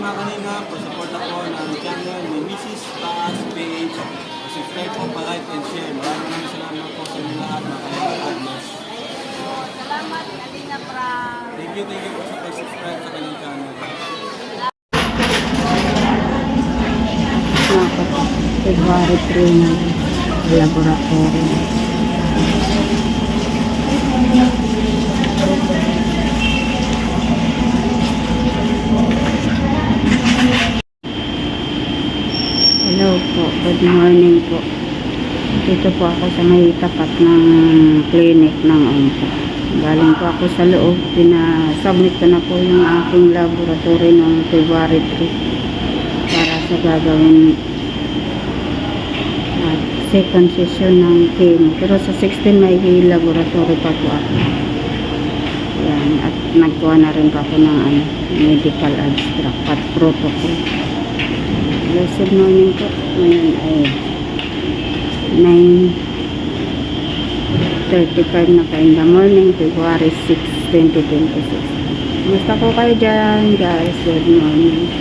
mga kanina, pa-support ako ng channel ni Mrs. Taas Page. Subscribe po, pa-like and share. Maraming salamat po sa inyo lahat, mga kanina. God bless. Salamat, Kalina Pra. Thank you po sa pag-subscribe sa kanyang channel. February 3 na laboratory. Hello po, good morning po. Dito po ako sa may tapat ng clinic ng OMPO. Galing po ako sa loob, pinasubmit ko na po yung aking laboratory noong February 3 para sa gagawin second session ng chemo. Pero sa 16 may laboratory pa po ako. Yan, at nagkuha na rin pa ako ng medical abstract at protocol. Blessed morning po. Ngayon ay 9:35 na pa in the morning, February 6, 2026. Kumusta po kayo dyan, guys? Good morning.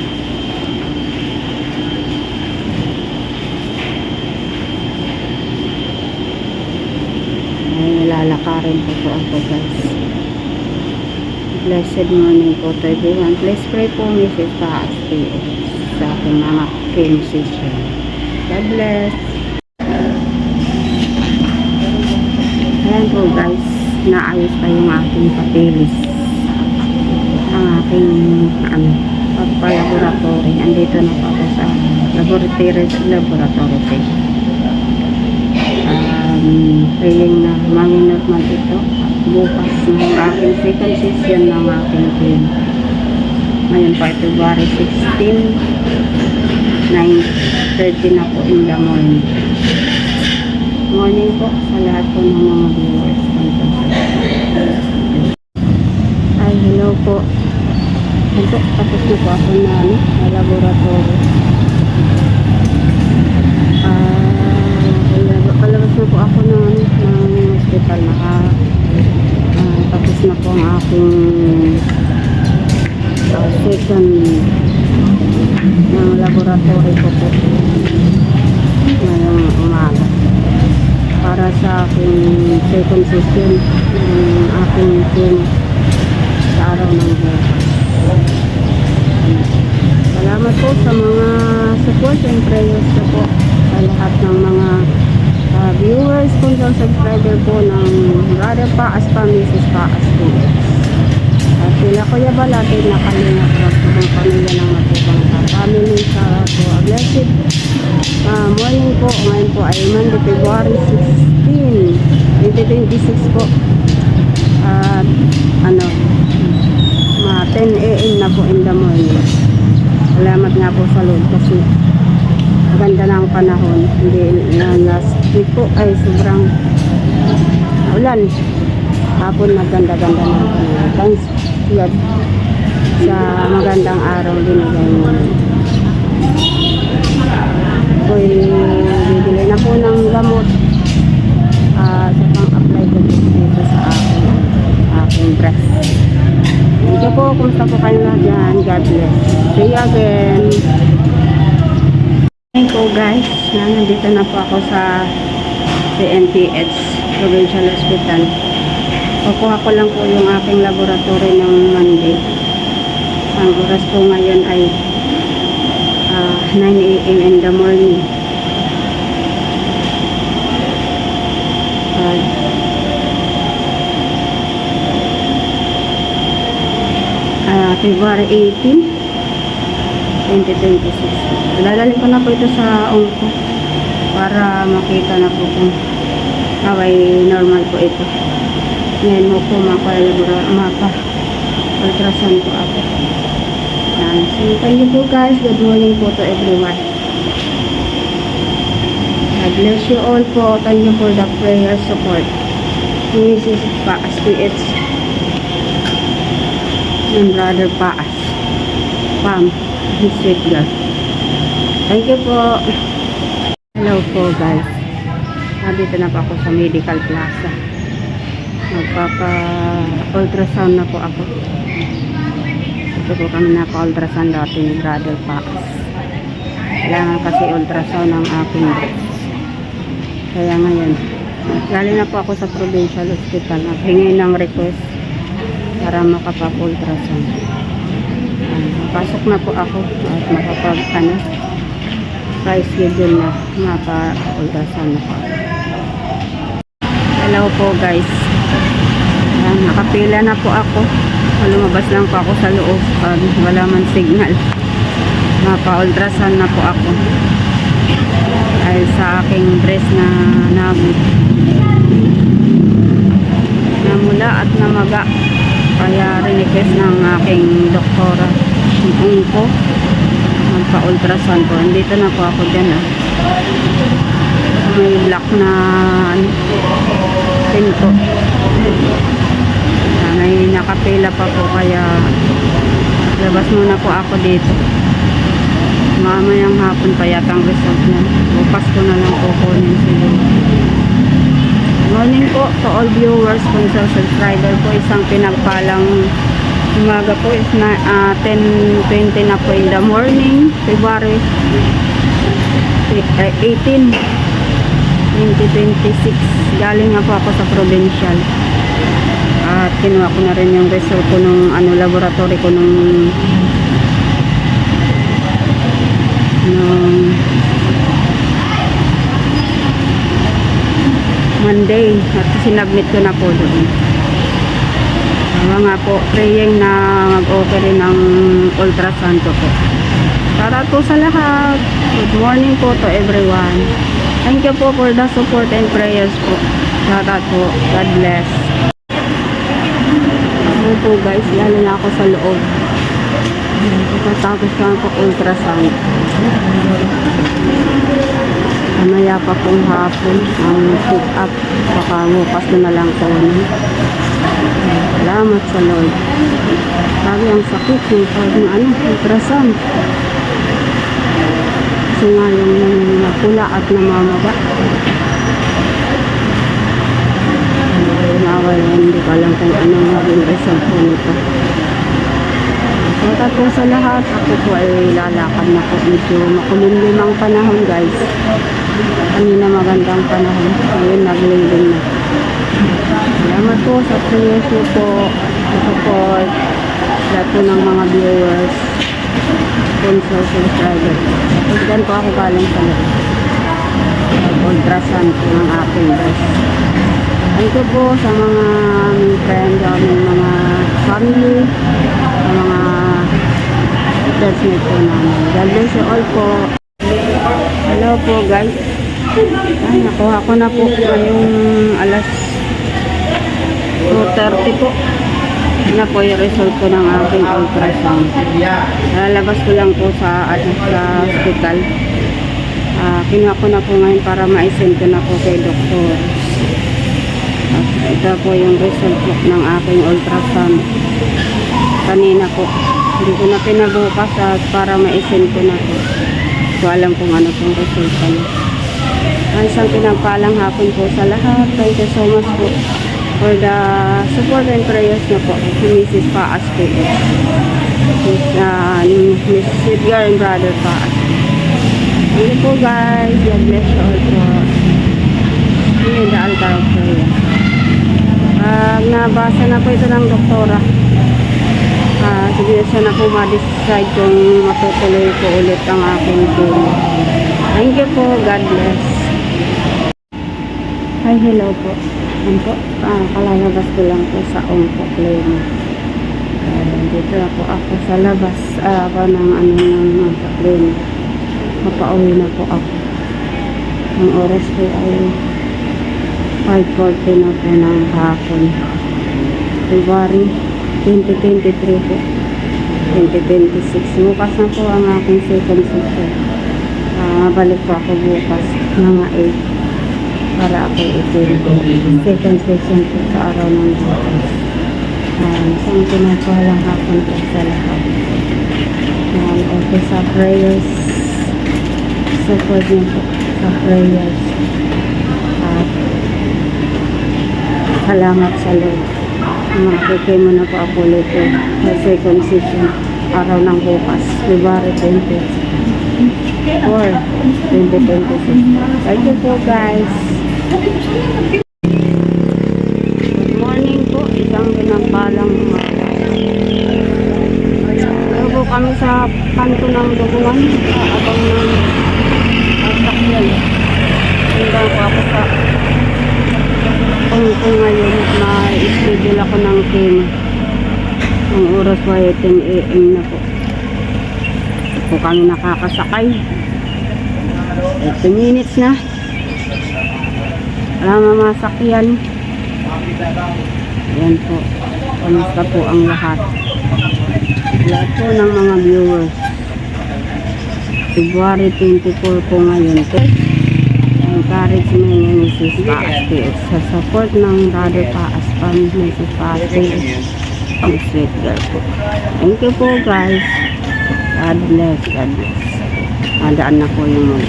Ay, lalakarin po ako, guys. Blessed morning po to everyone. Please pray po, Mrs. Taas sa aking mga came session. God bless. Ayan po, guys, naayos pa yung aking papeles, ang aking pagpa-laboratory. Andito na po ako sa laboratory test. Feeling na mami-normal ito bukas ng aking second session ng aking team. Ngayon pa, February 16, 9:30 na po in the morning. Morning po sa lahat po ng mga viewers. Ay, hello po. Ito, tapos na po ako na laboratory. Palabas na po ako ng hospital. Tapos na po ang aking second ng laboratory ko po ngayong umaga para sa aking second session ng aking team sa araw ng bukas. Salamat po sa mga support and prayers na po sa lahat ng mga viewers, sponsor, subscriber po ng Brother Paas pa, Mrs. Paas po. At sila Kuya Balate na kalinga po ng pamilya ng matubang sa family sa po. Blessed morning po. Ngayon po ay Monday, February 16, 2026 po. At 10 AM na po in the morning. Salamat nga po sa Lord kasi maganda na ang panahon. Hindi na last week po ay sobrang ulan. Hapon maganda-ganda na ang panahon. Thanks God sa magandang araw binigay mo. Ako'y bibili na po ng gamot sa pang-apply ko dito sa aking breast. Thank you po. Kumusta po kayo na dyan? God bless. See you again. Thank you guys. Nandito na po ako sa CNTH Provincial Hospital. Kukuha ko lang po yung aking laboratory ng Monday. Ang oras po ngayon ay 9 AM in the morning. February 18, 2026. Dadalhin ko na po ito sa OMPO para makita na po kung normal po ito. Ngayon mo po mapa-ultrasound po ako. So thank you po guys. Good morning po to everyone. God bless you all po. Thank you for the prayer support. Mrs. Paas PH and Brother Paas Pam, his sweet girl. Thank you po. Hello po guys. Nandito na po ako sa Medical Plaza. Magpapa-ultrasound na po ako. Ito po kami naka-ultrasound dati ni Brother Pax. Kailangan kasi ultrasound ng aking breast. Kaya ngayon, galing na po ako sa provincial hospital. Naghingi ng request para makapag-ultrasound. Pasok na po ako at price schedule na maka-ultrasound na po. Hello po guys. Nakapila na po ako. Lumabas lang po ako sa loob. Wala man signal. Maka-ultrasound na po ako. Dahil sa aking breast na namula at namaga. Kaya request ng aking doktora ko magpa-ultrasound po. Dito na po ako dyan may black na pin po. May nakapila pa po kaya labas muna po ako dito. Mamayang hapon pa yata ang result niya. Bukas ko na lang kukunin siguro. Morning po to all viewers, sponsor, subscriber po. Isang pinagpalang umaga po is na 10:20 na po in the morning, February 18, 2026. Galing na po ako sa provincial. At kinuha ko na rin yung result ko nung laboratory ko nung Monday at sinubmit ko na po doon. Nga po, praying na mag-okay rin ng ultrasound ko po. Para po sa lahat. Good morning po to everyone. Thank you po for the support and prayers po. Shout out po. God bless. Ako po guys, lalo na ako sa loob. Tapos ka po ultrasound. Mamaya pa pong hapon ang pick up. Baka bukas na lang po. Salamat sa Lord. Sabi ang sakit yung pag ultrasound. Kasi nga yung pula at namamaga. Nawal, hindi ko alam kung anong maging result po nito. At po sa lahat, ako po ay lalakad na po. Medyo makulimlim ang panahon guys. Kanina magandang panahon. Ngayon naglilim na. Salamat po sa prayers niyo po. Sa support. Lahat po ng mga viewers. Sponsor, subscriber. Pagdan po ako galing sa loob. Ultrasound po ng aking breast. Thank you po sa mga friend, sa mga family, sa mga classmates po namin. God bless you all po. Hello po guys. Ay, nakuha ko na po ngayong alas 2:30 po. Na po yung result ko ng aking ultrasound. Lalabas ko lang po sa hospital. Kinuha ko na po ngayon para ma-send ko na po kay doktor. Ito po yung result po ng aking ultrasound. Kanina po. Hindi ko na pinabukas para ma-send ko na po. So alam kung ano pong result niya. Ang isang pinagpalang hapon po sa lahat. Thank you so much po for the support and prayers niyo po. Mrs. Paas po. Miss Edgar and Brother Paas. Thank you po guys. God bless you all po. Yun, the altar of prayer. Nabasa na po ito ng doktora. Sige siya na po ma-decide kung matutuloy ko ulit ang aking tour. Thank you po. God bless. Hi, hello po. Ano po? Kalalabas ko lang po sa Ongko Clinic. Dito ako sa labas ng clinic. Mapauwi na po ako. Ang oras po ay 5:40 na po ng hapon. February 2023 po. 2026. Bukas na po ang aking second session. Balik po ako bukas mga 8 para ako second session po sa araw ng bukas. Isang pinapalang hapon po sa lahat. Okay sa prayers. Support niyo po sa prayers. At salamat sa Lord. Makikay mo na po ako ulit sa second session. araw ng bukas, February 24, 2026. Thank you po guys. Good morning po, isang pinagpalang po kami sa kanto ng dugungan sa abang ng sakyan. Hanggang po ako sa kung ngayon na schedule ako ng team. Ang oras po ay 10 AM na po. Po kami nakakasakay. 8 minutes na. Wala mamasakyan. Yan po. Kamusta po ang lahat? Lahat po ng mga viewers. February 24 po ngayon. Encouragement ni Mrs. Paas PX sa support ng Brother Paas Pan, Mrs. Paas PX. Ang sweet girl po. Thank you po guys. God bless. God bless. Nadaan na po yung mga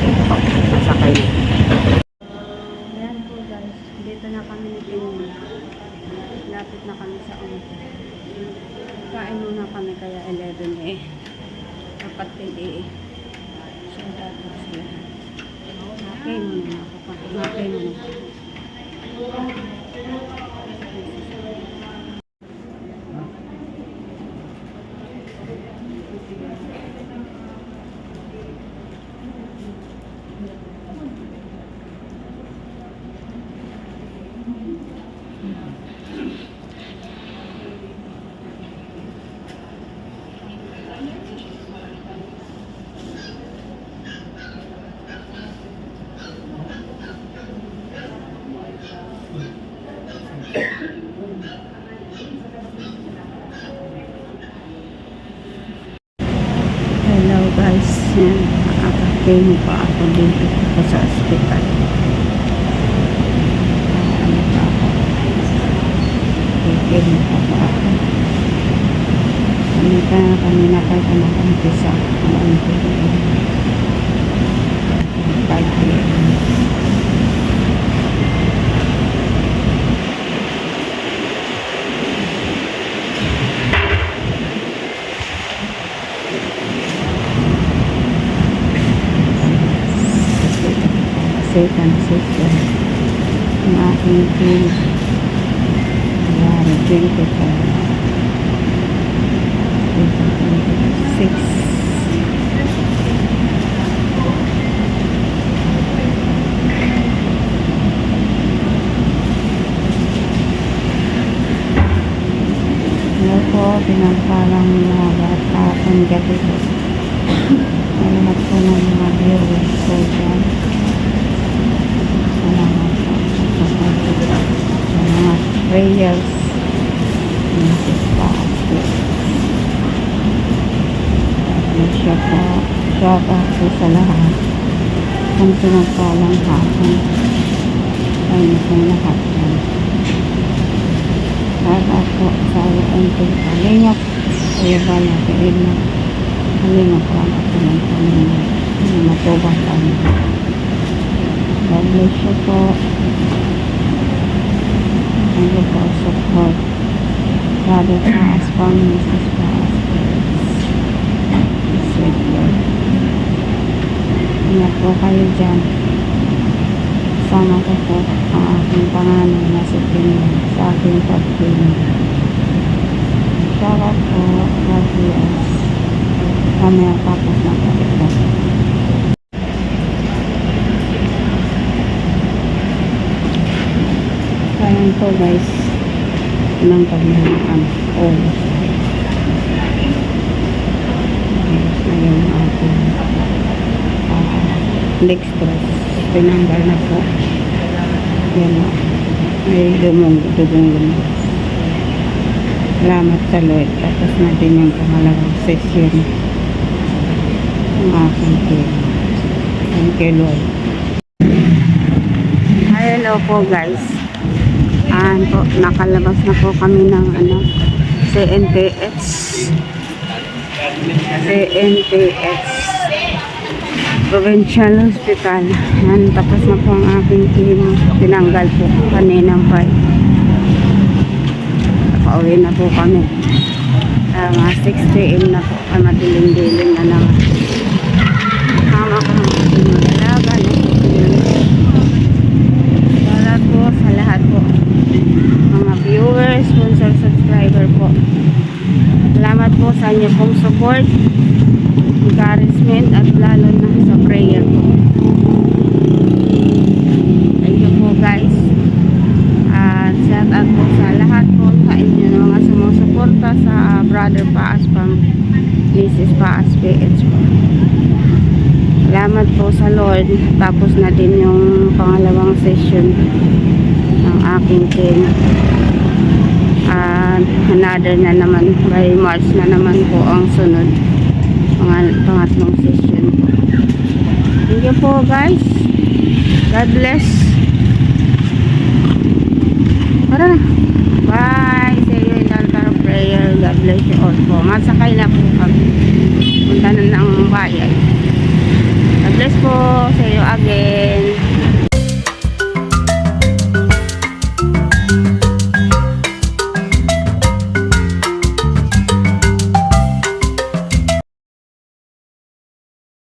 sasakay na. Ayan po guys. Dito na kami ni Pinoy. Lapit na kami sa umpo. Kain muna kami kaya 11 eh. Dapat 10 eh. Shout out po sila. Okay muna ako pa. Okay muna. Hello guys, yan, nakakating pa ako dito po sa ospital. Ano pa ako? Kikiling pa ako. Kanina pa ito nakampisa. Ang 5 p.m. Second sister ang aking team February 24 2026. Hello po, pinagpalang mga bata ang gabi po. Lahat po ng mga viewers po dyan. Mga prayers Mrs. Paas siya po shout out po sa lahat kung pinagpalang hapon ay po lahat yan. Shout out po sa ating kalingap kaya ba natin na kalingap lang ako ng Panginoon na matubang kami. God bless you po. Thank you for support. Brother Paas Pan, Mrs. Paas. Sweet Lord. Ingat po kayo dyan. Sama ko po ang aking panganay na si Pinoy sa aking pagpili. Shout po, God bless. Kami ang tapos na kapito. Ayan po guys, nang pagmahakan oras ngayon ating dextrose pinanggal na po yan o may dugong lumabas. Salamat sa Lord, tapos na din yung pangalawang session ng aking team. Thank you Lord. Hello po guys. Po, nakalabas na po kami ng CNTH Provincial Hospital. Yan, tapos na po ang aking team. Tinanggal po kaninang 5. Pauwi na po kami. Mga 6 p.m. na po. Madilim-dilim na naman. Tama ko ng ating mag-alaga. Para po sa lahat po. Mga viewers, sponsor, subscriber po. Salamat po sa inyo pong support, encouragement at lalo na sa prayer po. Thank you po guys. At shout out po sa lahat po sa inyo na mga sumusuporta sa Brother Paas Pam, Mrs. Paas PH po. Salamat po sa Lord. Tapos na din yung pangalawang session ng aking team. Another na naman by March na naman po ang sunod, pangatlong session po. Thank you po guys. God bless. Tara na. Bye. See you in the altar of prayer. God bless you all po. Masakay na po kami. Punta na ng bayan. God bless po. See you again.